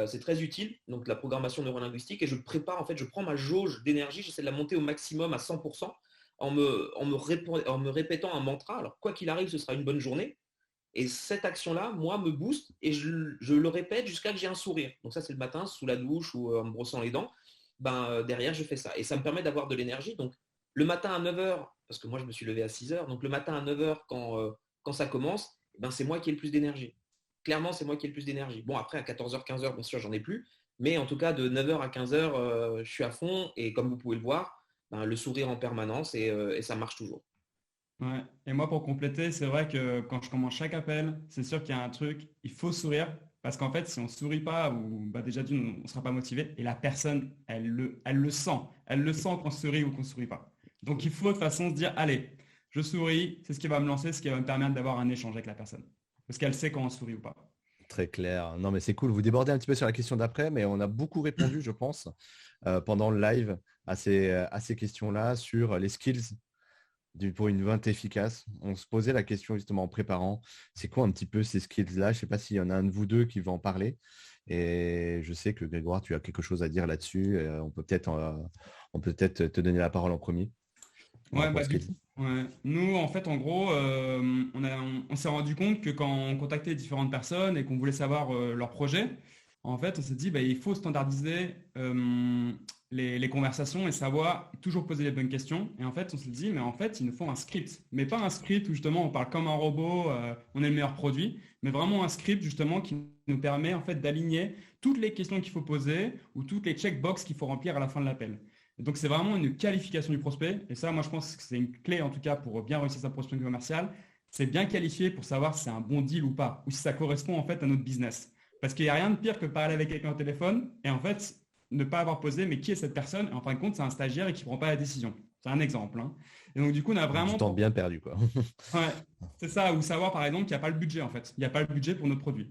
C'est très utile, donc la programmation neurolinguistique. Et je prépare, en fait, je prends ma jauge d'énergie, j'essaie de la monter au maximum à 100% en me répétant un mantra. Alors, quoi qu'il arrive, ce sera une bonne journée. Et cette action-là, moi, me booste et je le répète jusqu'à que j'ai un sourire. Donc ça, c'est le matin, sous la douche ou en me brossant les dents. Derrière, je fais ça. Et ça me permet d'avoir de l'énergie. Donc, le matin à 9h, parce que moi, je me suis levé à 6h, donc le matin à 9h, quand ça commence, c'est moi qui ai le plus d'énergie. Clairement, c'est moi qui ai le plus d'énergie. Bon, après, à 14h, 15h, bien sûr, j'en ai plus. Mais en tout cas, de 9h à 15h, je suis à fond. Et comme vous pouvez le voir, le sourire en permanence et ça marche toujours. Ouais. Et moi, pour compléter, c'est vrai que quand je commence chaque appel, c'est sûr qu'il y a un truc, il faut sourire. Parce qu'en fait, si on ne sourit pas, ou déjà d'une, on ne sera pas motivé. Et la personne, elle le sent. Elle le sent qu'on sourit ou qu'on ne sourit pas. Donc, il faut de toute façon se dire, allez, je souris, c'est ce qui va me lancer, ce qui va me permettre d'avoir un échange avec la personne. Parce qu'elle sait quand on sourit ou pas. Très clair. Non, mais c'est cool. Vous débordez un petit peu sur la question d'après, mais on a beaucoup répondu, je pense, pendant le live à ces questions-là sur les skills pour une vente efficace. On se posait la question justement en préparant, c'est quoi un petit peu ces skills-là? Je ne sais pas s'il y en a un de vous deux qui va en parler. Et je sais que Grégoire, tu as quelque chose à dire là-dessus. On peut peut-être te donner la parole en premier. Ouais, ouais. Nous, en fait, en gros, on s'est rendu compte que quand on contactait différentes personnes et qu'on voulait savoir leur projet, en fait, on s'est dit, il faut standardiser les conversations et savoir toujours poser les bonnes questions. Et en fait, on s'est dit, mais en fait, il nous faut un script. Mais pas un script où justement on parle comme un robot, on est le meilleur produit, mais vraiment un script justement qui nous permet en fait d'aligner toutes les questions qu'il faut poser ou toutes les checkbox qu'il faut remplir à la fin de l'appel. Donc, c'est vraiment une qualification du prospect. Et ça, moi, je pense que c'est une clé, en tout cas, pour bien réussir sa prospection commerciale. C'est bien qualifié pour savoir si c'est un bon deal ou pas, ou si ça correspond, en fait, à notre business. Parce qu'il n'y a rien de pire que parler avec quelqu'un au téléphone et, en fait, ne pas avoir posé, mais qui est cette personne? Et en fin de compte, c'est un stagiaire et qui ne prend pas la décision. C'est un exemple, hein. Et donc, du coup, on a vraiment... Du temps bien perdu, quoi. Ouais, c'est ça. Ou savoir, par exemple, qu'il n'y a pas le budget, en fait. Il n'y a pas le budget pour notre produit.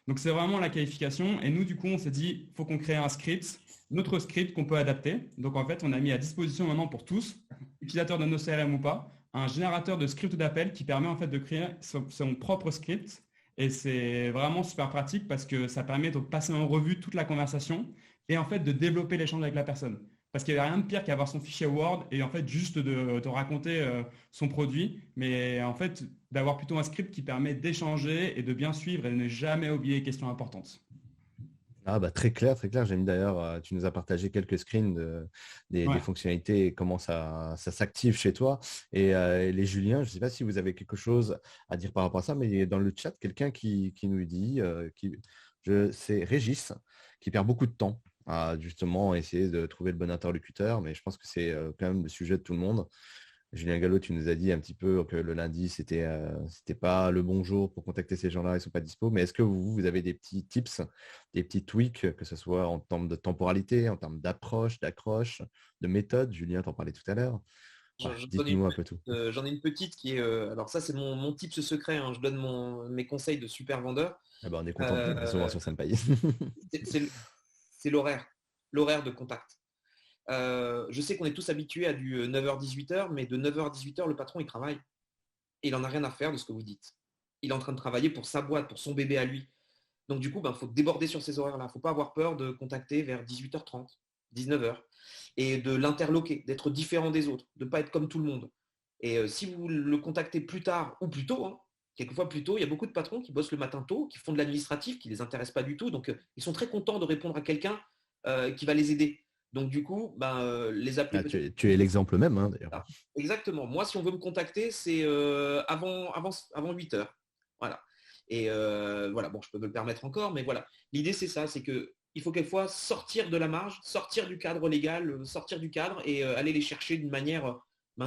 Donc, c'est vraiment la qualification. Et nous, du coup, on s'est dit, il faut qu'on crée un script, notre script qu'on peut adapter. Donc, en fait, on a mis à disposition maintenant pour tous, utilisateurs de nos CRM ou pas, un générateur de script d'appel qui permet en fait de créer son propre script. Et c'est vraiment super pratique parce que ça permet de passer en revue toute la conversation et en fait de développer l'échange avec la personne. Parce qu'il n'y a rien de pire qu'avoir son fichier Word et en fait juste de raconter son produit, mais en fait d'avoir plutôt un script qui permet d'échanger et de bien suivre et de ne jamais oublier les questions importantes. Ah bah très clair, très clair. J'aime d'ailleurs, tu nous as partagé quelques screens des fonctionnalités et comment ça s'active chez toi. Et les Juliens, je ne sais pas si vous avez quelque chose à dire par rapport à ça, mais il y a dans le chat quelqu'un qui nous dit, c'est Régis, qui perd beaucoup de temps à justement essayer de trouver le bon interlocuteur, mais je pense que c'est quand même le sujet de tout le monde. Julien Gallo, tu nous as dit un petit peu que le lundi, c'était pas le bon jour pour contacter ces gens-là, ils ne sont pas dispo. Mais est-ce que vous avez des petits tips, des petits tweaks, que ce soit en termes de temporalité, en termes d'approche, d'accroche, de méthode? Julien t'en parlait tout à l'heure. Dites-nous un peu tout. J'en ai une petite qui est... alors ça, c'est mon tips secret, hein. Je donne mes conseils de super vendeur. Ah bah, on est content de recevoir sur Senpai. C'est l'horaire de contact. Je sais qu'on est tous habitués à du 9h-18h, mais de 9h-18h, le patron, il travaille. Et il n'en a rien à faire de ce que vous dites. Il est en train de travailler pour sa boîte, pour son bébé à lui. Donc du coup, il faut déborder sur ces horaires-là. Il ne faut pas avoir peur de contacter vers 18h30, 19h, et de l'interloquer, d'être différent des autres, de ne pas être comme tout le monde. Et si vous le contactez plus tard ou plus tôt, hein, quelquefois plus tôt, il y a beaucoup de patrons qui bossent le matin tôt, qui font de l'administratif, qui ne les intéresse pas du tout. Donc ils sont très contents de répondre à quelqu'un qui va les aider. Donc du coup, les appeler. Ah, tu es l'exemple même, hein, d'ailleurs. Ah, exactement. Moi, si on veut me contacter, c'est avant 8 heures. Voilà. Et voilà, bon, je peux me le permettre encore, mais voilà. L'idée, c'est ça, c'est qu'il faut quelquefois sortir de la marge, sortir du cadre légal, sortir du cadre et aller les chercher d'une manière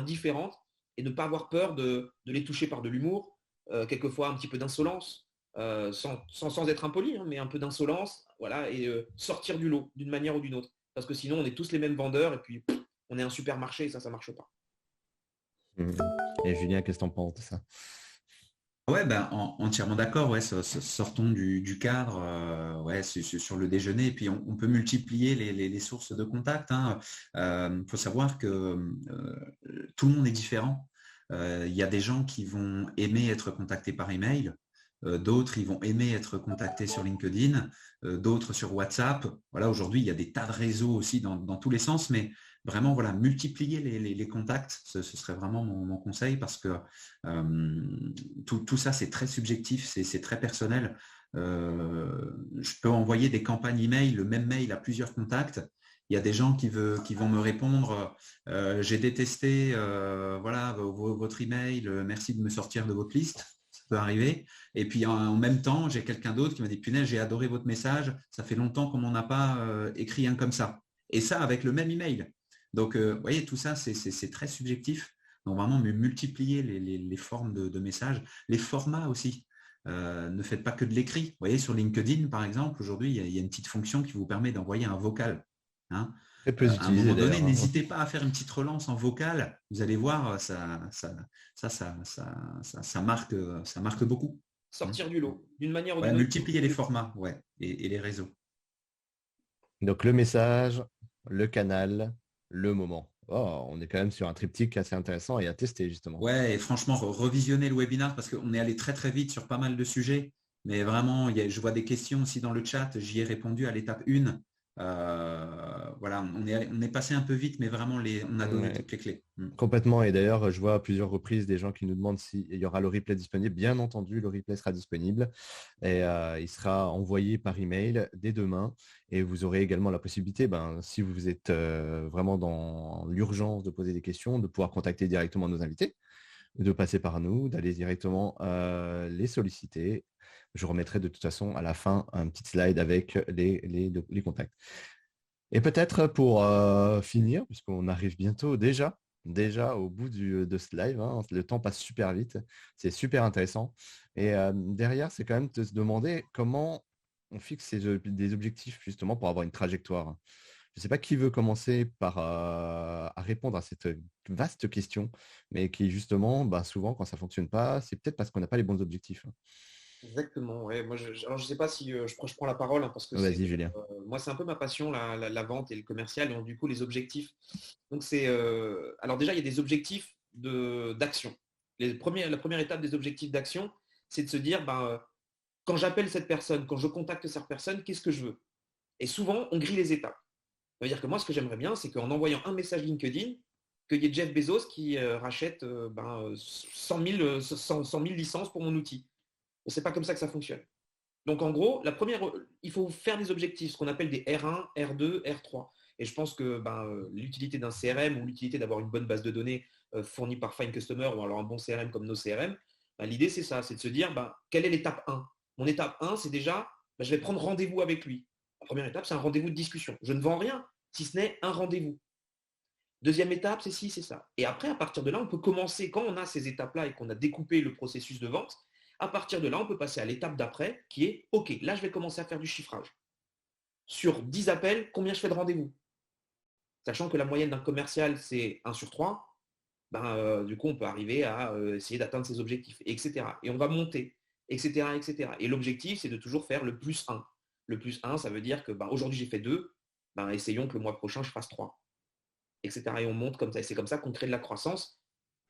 différente et ne pas avoir peur de les toucher par de l'humour, quelquefois un petit peu d'insolence, sans être impoli, hein, mais un peu d'insolence, voilà, et sortir du lot d'une manière ou d'une autre. Parce que sinon, on est tous les mêmes vendeurs et puis on est un supermarché et ça ne marche pas. Et Julien, qu'est-ce que tu en penses de ça? Ouais, entièrement d'accord. Ouais, sortons du cadre. Ouais, c'est sur le déjeuner. Et puis on peut multiplier les sources de contact, hein. Faut savoir que tout le monde est différent. Il y a des gens qui vont aimer être contactés par email, d'autres ils vont aimer être contactés sur LinkedIn, d'autres sur WhatsApp. Voilà, aujourd'hui, il y a des tas de réseaux aussi dans tous les sens, mais vraiment, voilà, multiplier les contacts, ce serait vraiment mon conseil parce que tout ça, c'est très subjectif, c'est très personnel. Je peux envoyer des campagnes email, le même mail à plusieurs contacts. Il y a des gens qui vont me répondre j'ai détesté voilà, votre email, merci de me sortir de votre liste. Ça peut arriver. Et puis en même temps, j'ai quelqu'un d'autre qui m'a dit punaise, j'ai adoré votre message, ça fait longtemps qu'on m'en a pas écrit un comme ça. Et ça avec le même email. Donc, vous voyez, tout ça, c'est très subjectif. Donc, vraiment, multiplier les formes de messages, les formats aussi. Ne faites pas que de l'écrit. Vous voyez, sur LinkedIn, par exemple, aujourd'hui, il y a une petite fonction qui vous permet d'envoyer un vocal. Hein. À un moment donné, n'hésitez pas à faire une petite relance en vocal. Vous allez voir, ça marque beaucoup. Sortir du lot, d'une manière ou d'une autre. Multiplier les formats et les réseaux. Donc le message, le canal, le moment. Oh, on est quand même sur un triptyque assez intéressant et à tester justement. Ouais, et franchement, revisionner le webinaire parce qu'on est allé très très vite sur pas mal de sujets. Mais vraiment, je vois des questions aussi dans le chat. J'y ai répondu à l'étape 1. Voilà, on est passé un peu vite, mais vraiment, on a donné toutes les clés. Complètement. Et d'ailleurs, je vois à plusieurs reprises des gens qui nous demandent s'il y aura le replay disponible. Bien entendu, le replay sera disponible et il sera envoyé par email dès demain. Et vous aurez également la possibilité, si vous êtes vraiment dans l'urgence de poser des questions, de pouvoir contacter directement nos invités, de passer par nous, d'aller directement les solliciter. Je remettrai de toute façon à la fin un petit slide avec les contacts. Et peut-être pour finir, puisqu'on arrive bientôt déjà au bout de ce live, hein, le temps passe super vite, c'est super intéressant. Et derrière, c'est quand même de se demander comment on fixe des objectifs justement pour avoir une trajectoire. Je ne sais pas qui veut commencer à répondre à cette vaste question, mais qui justement, souvent quand ça ne fonctionne pas, c'est peut-être parce qu'on n'a pas les bons objectifs. Exactement. Ouais. Moi, alors, je ne sais pas si je prends la parole hein, parce que Vas-y, Julien. Moi, c'est un peu ma passion, la vente et le commercial, et donc, du coup, les objectifs. Donc, alors déjà, il y a des objectifs d'action. La première étape des objectifs d'action, c'est de se dire, quand j'appelle cette personne, quand je contacte cette personne, qu'est-ce que je veux? Et souvent, on grille les étapes. Ça veut dire que moi, ce que j'aimerais bien, c'est qu'en envoyant un message LinkedIn, qu'il y ait Jeff Bezos qui rachète 100 000 licences pour mon outil. C'est pas comme ça que ça fonctionne. Donc en gros, il faut faire des objectifs, ce qu'on appelle des R1, R2, R3. Et je pense que l'utilité d'un CRM ou l'utilité d'avoir une bonne base de données fournie par Fine Customer ou alors un bon CRM comme nos CRM, l'idée c'est ça, c'est de se dire quelle est l'étape 1? Mon étape 1, c'est déjà, je vais prendre rendez-vous avec lui. La première étape, c'est un rendez-vous de discussion. Je ne vends rien, si ce n'est un rendez-vous. Deuxième étape, c'est ci, c'est ça. Et après, à partir de là, on peut commencer, quand on a ces étapes-là et qu'on a découpé le processus de vente, à partir de là, on peut passer à l'étape d'après qui est, OK, là, je vais commencer à faire du chiffrage. Sur 10 appels, combien je fais de rendez-vous? Sachant que la moyenne d'un commercial, c'est 1 sur 3, du coup, on peut arriver à essayer d'atteindre ses objectifs, etc. Et on va monter, etc. etc. Et l'objectif, c'est de toujours faire le plus 1. Le plus 1, ça veut dire que aujourd'hui, j'ai fait 2, essayons que le mois prochain, je fasse 3, etc. Et on monte comme ça. Et c'est comme ça qu'on crée de la croissance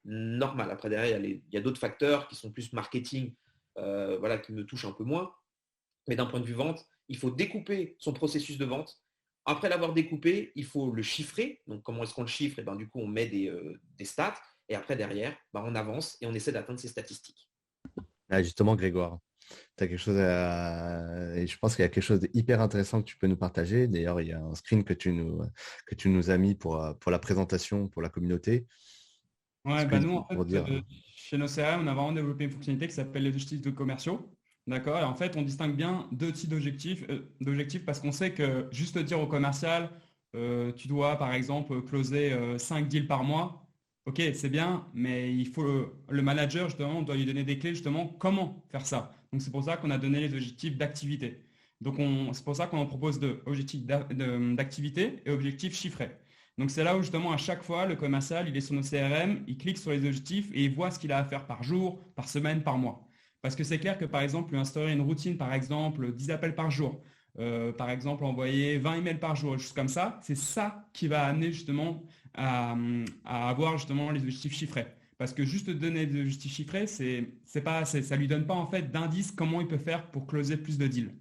normale. Après, derrière, il y a d'autres facteurs qui sont plus marketing, qui me touchent un peu moins. Mais d'un point de vue vente, il faut découper son processus de vente. Après l'avoir découpé, il faut le chiffrer. Donc, comment est-ce qu'on le chiffre? Et du coup, on met des stats. Et après, derrière, on avance et on essaie d'atteindre ces statistiques. Ah, justement, Grégoire, tu as quelque chose et je pense qu'il y a quelque chose d'hyper intéressant que tu peux nous partager. D'ailleurs, il y a un screen que tu nous as mis pour la présentation, pour la communauté. Ouais, nous, en fait, chez nos CRM, on a vraiment développé une fonctionnalité qui s'appelle les objectifs de commerciaux. D'accord? Et en fait, on distingue bien deux types d'objectifs parce qu'on sait que juste dire au commercial, tu dois par exemple closer 5 deals par mois. Ok, c'est bien, mais il faut le manager, justement, on doit lui donner des clés, justement, comment faire ça. Donc, c'est pour ça qu'on a donné les objectifs d'activité. Donc, c'est pour ça qu'on en propose deux, objectifs d'activité et objectifs chiffrés. Donc, c'est là où, justement, à chaque fois, le commercial, il est sur nos CRM, il clique sur les objectifs et il voit ce qu'il a à faire par jour, par semaine, par mois. Parce que c'est clair que, par exemple, lui instaurer une routine, par exemple, 10 appels par jour, par exemple, envoyer 20 emails par jour, juste comme ça, c'est ça qui va amener justement à avoir justement les objectifs chiffrés. Parce que juste donner des objectifs chiffrés, ça lui donne pas en fait d'indice comment il peut faire pour closer plus de deals.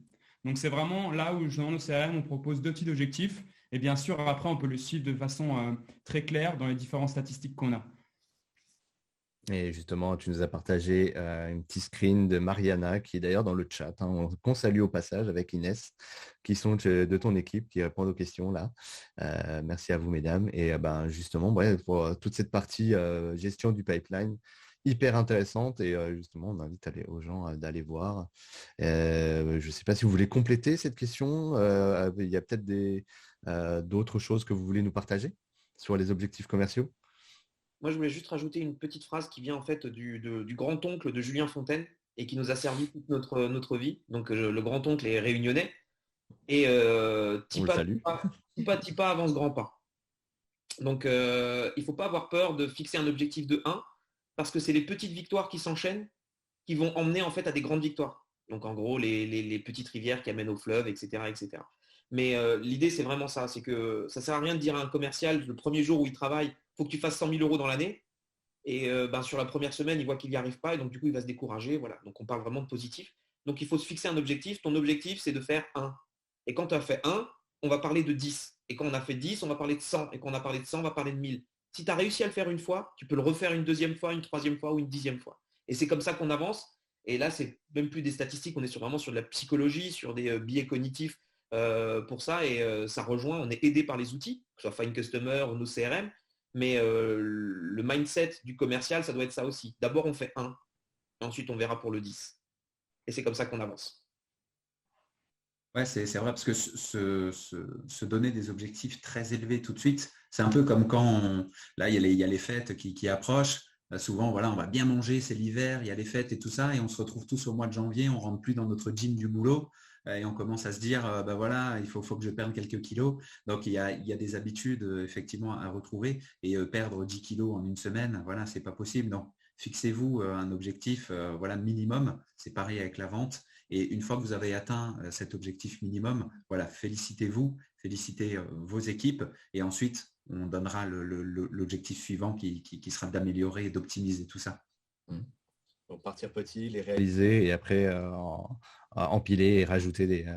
Donc c'est vraiment là où dans nos CRM, on propose 2 types d'objectifs. Et bien sûr, après, on peut le suivre de façon très claire dans les différentes statistiques qu'on a. Et justement, tu nous as partagé une petite screen de Mariana, qui est d'ailleurs dans le chat, hein, qu'on salue au passage avec Inès, qui sont de ton équipe, qui répondent aux questions là. Merci à vous, mesdames. Et justement, pour toute cette partie gestion du pipeline, hyper intéressante. Et justement, on invite aux gens d'aller voir. Je ne sais pas si vous voulez compléter cette question. Il y a peut-être d'autres choses que vous voulez nous partager sur les objectifs commerciaux. Moi, je voulais juste rajouter une petite phrase qui vient en fait du grand-oncle de Julien Fontaine et qui nous a servi toute notre vie. Donc, le grand-oncle est réunionnais. Et On le salue. petit pas avance grand pas. Donc, il ne faut pas avoir peur de fixer un objectif de 1 parce que c'est les petites victoires qui s'enchaînent qui vont emmener en fait à des grandes victoires. Donc, en gros, les petites rivières qui amènent au fleuve, etc. etc. Mais l'idée, c'est vraiment ça. C'est que ça ne sert à rien de dire à un commercial, le premier jour où il travaille, il faut que tu fasses 100 000 euros dans l'année. Et sur la première semaine, il voit qu'il n'y arrive pas. Et donc, du coup, il va se décourager. Voilà. Donc, on parle vraiment de positif. Donc, il faut se fixer un objectif. Ton objectif, c'est de faire 1. Et quand tu as fait 1, on va parler de 10. Et quand on a fait 10, on va parler de 100. Et quand on a parlé de 100, on va parler de 1000. Si tu as réussi à le faire une fois, tu peux le refaire une deuxième fois, une troisième fois ou une 10e fois. Et c'est comme ça qu'on avance. Et là, c'est même plus des statistiques, on est vraiment sur de la psychologie, sur des biais cognitifs pour ça. Et ça rejoint, on est aidé par les outils, que ce soit Find Customer ou nos CRM. Mais le mindset du commercial, ça doit être ça aussi. D'abord, on fait 1. Et ensuite, on verra pour le 10. Et c'est comme ça qu'on avance. Ouais, c'est vrai, parce que se donner des objectifs très élevés tout de suite, c'est un peu comme là, il y a les fêtes qui approchent. Souvent, voilà, on va bien manger, c'est l'hiver, il y a les fêtes et tout ça, et on se retrouve tous au mois de janvier, on rentre plus dans notre gym du boulot, et on commence à se dire, voilà, il faut que je perde quelques kilos. Donc, il y a des habitudes, effectivement, à retrouver, et perdre 10 kilos en une semaine, voilà, c'est pas possible. Donc, fixez-vous un objectif, voilà, minimum. C'est pareil avec la vente. Et une fois que vous avez atteint cet objectif minimum, voilà, félicitez-vous, félicitez vos équipes et ensuite, on donnera l'objectif suivant qui sera d'améliorer et d'optimiser tout ça. Donc, partir petit, les réaliser et après empiler et rajouter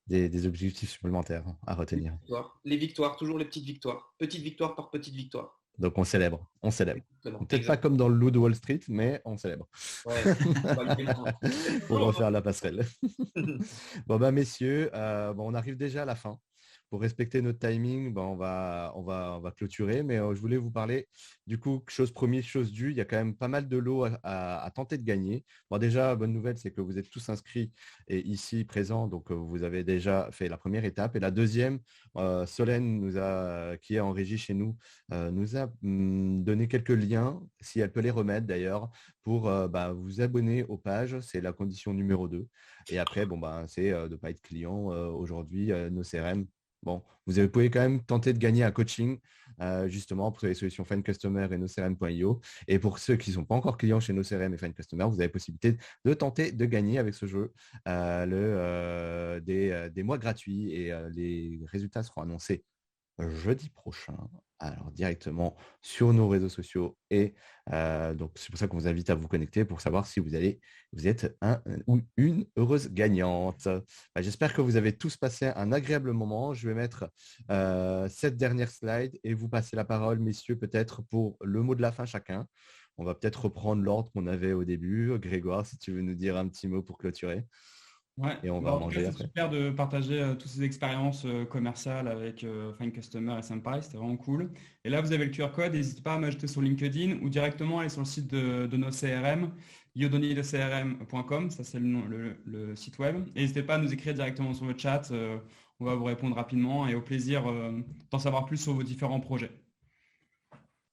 des objectifs supplémentaires à retenir. Les victoires, toujours les petites victoires. Petite victoire par petite victoire. Donc, on célèbre. Peut-être Exactement. pas comme dans le loup de Wall Street, mais on célèbre. Ouais, pour refaire la passerelle. Messieurs, on arrive déjà à la fin. Pour respecter notre timing, on va clôturer. Mais je voulais vous parler, du coup, chose promise, chose due. Il y a quand même pas mal de lots à tenter de gagner. Bon, déjà, bonne nouvelle, c'est que vous êtes tous inscrits et ici présents. Donc, vous avez déjà fait la première étape. Et la deuxième, Solène, qui est en régie chez nous, nous a donné quelques liens, si elle peut les remettre d'ailleurs, pour vous abonner aux pages. C'est la condition numéro 2. Et après, c'est de ne pas être client aujourd'hui, nos CRM. Bon, vous pouvez quand même tenter de gagner un coaching justement pour les solutions Find Customer et nocrm.io. Et pour ceux qui ne sont pas encore clients chez nocrm et Find Customer, vous avez possibilité de tenter de gagner avec ce jeu des mois gratuits et les résultats seront annoncés jeudi prochain, alors directement sur nos réseaux sociaux. Et donc, c'est pour ça qu'on vous invite à vous connecter pour savoir si vous êtes un ou une heureuse gagnante. J'espère que vous avez tous passé un agréable moment. Je vais mettre cette dernière slide et vous passer la parole, messieurs, peut-être pour le mot de la fin chacun. On va peut-être reprendre l'ordre qu'on avait au début. Grégoire, si tu veux nous dire un petit mot pour clôturer. Ouais, et on va manger après. C'est super de partager toutes ces expériences commerciales avec Find Customer et Senpai, c'était vraiment cool. Et là, vous avez le QR code, n'hésitez pas à m'ajouter sur LinkedIn ou directement aller sur le site de nos CRM, yodonidecrm.com, ça c'est le site web. Et n'hésitez pas à nous écrire directement sur le chat, on va vous répondre rapidement et au plaisir d'en savoir plus sur vos différents projets.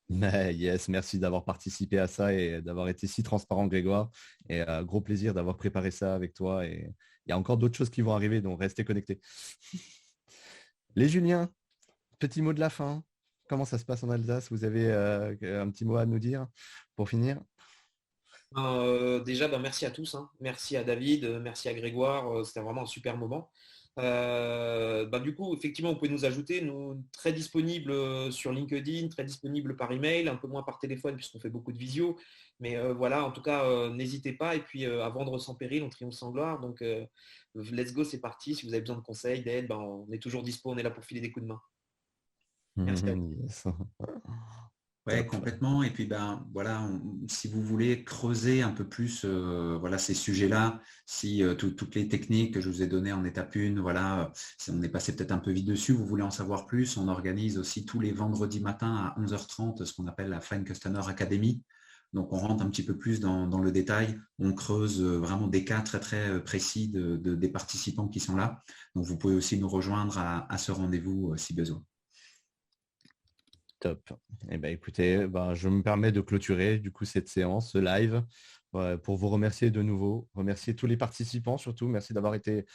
Yes, merci d'avoir participé à ça et d'avoir été si transparent, Grégoire. Et gros plaisir d'avoir préparé ça avec toi. Et il y a encore d'autres choses qui vont arriver, donc restez connectés. Les Juliens, petit mot de la fin. Comment ça se passe en Alsace? Vous avez un petit mot à nous dire pour finir? Déjà, merci à tous. Merci à David, merci à Grégoire. C'était vraiment un super moment. Du coup, effectivement, vous pouvez nous ajouter. Nous, très disponibles sur LinkedIn, très disponibles par email, un peu moins par téléphone puisqu'on fait beaucoup de visio. Mais voilà, en tout cas, n'hésitez pas. Et puis, à vendre sans péril, on triomphe sans gloire. Donc, let's go, c'est parti. Si vous avez besoin de conseils, d'aide, on est toujours dispo. On est là pour filer des coups de main. Merci à vous. Yes. Ouais, Top. complètement. Et puis voilà, si vous voulez creuser un peu plus voilà, ces sujets-là, si toutes les techniques que je vous ai données en étape 1, voilà, on est passé peut-être un peu vite dessus, vous voulez en savoir plus, on organise aussi tous les vendredis matins à 11h30 ce qu'on appelle la Fine Customer Academy. Donc on rentre un petit peu plus dans le détail, on creuse vraiment des cas très très précis des participants qui sont là. Donc vous pouvez aussi nous rejoindre à ce rendez-vous si besoin. Top. Eh ben, écoutez, je me permets de clôturer du coup cette séance, ce live, pour vous remercier de nouveau, remercier tous les participants surtout. Merci d'avoir été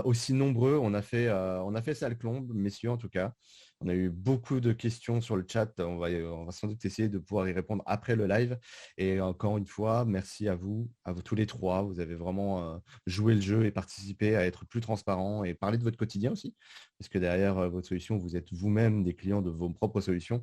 aussi nombreux. On a fait salle clombe, messieurs en tout cas. On a eu beaucoup de questions sur le chat. On va sans doute essayer de pouvoir y répondre après le live. Et encore une fois, merci à vous tous les trois. Vous avez vraiment joué le jeu et participé à être plus transparent et parler de votre quotidien aussi. Parce que derrière votre solution, vous êtes vous-même des clients de vos propres solutions.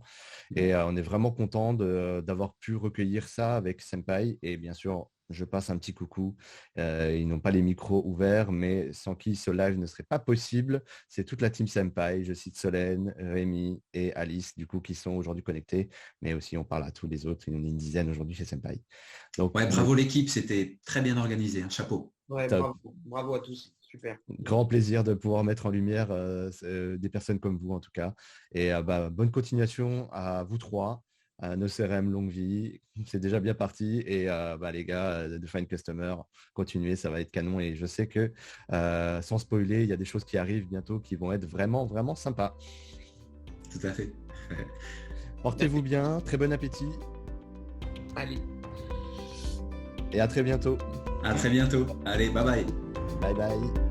Et on est vraiment content d'avoir pu recueillir ça avec Senpai. Et bien sûr, je passe un petit coucou. Ils n'ont pas les micros ouverts, mais sans qui ce live ne serait pas possible. C'est toute la team Senpai. Je cite Solène, Rémi et Alice, du coup, qui sont aujourd'hui connectés. Mais aussi, on parle à tous les autres. Il y en a une dizaine aujourd'hui chez Senpai. Donc, ouais, bravo l'équipe, c'était très bien organisé. Chapeau. Ouais, bravo à tous. Super. Grand plaisir de pouvoir mettre en lumière des personnes comme vous, en tout cas. Et bonne continuation à vous trois. Nos CRM, longue vie, c'est déjà bien parti. Et les gars de Fine Customer, continuez, ça va être canon. Et je sais que, sans spoiler, il y a des choses qui arrivent bientôt qui vont être vraiment, vraiment sympas. Tout à fait. Portez-vous bien, très bon appétit. Allez. Et à très bientôt. À très bientôt. Allez, bye bye. Bye bye.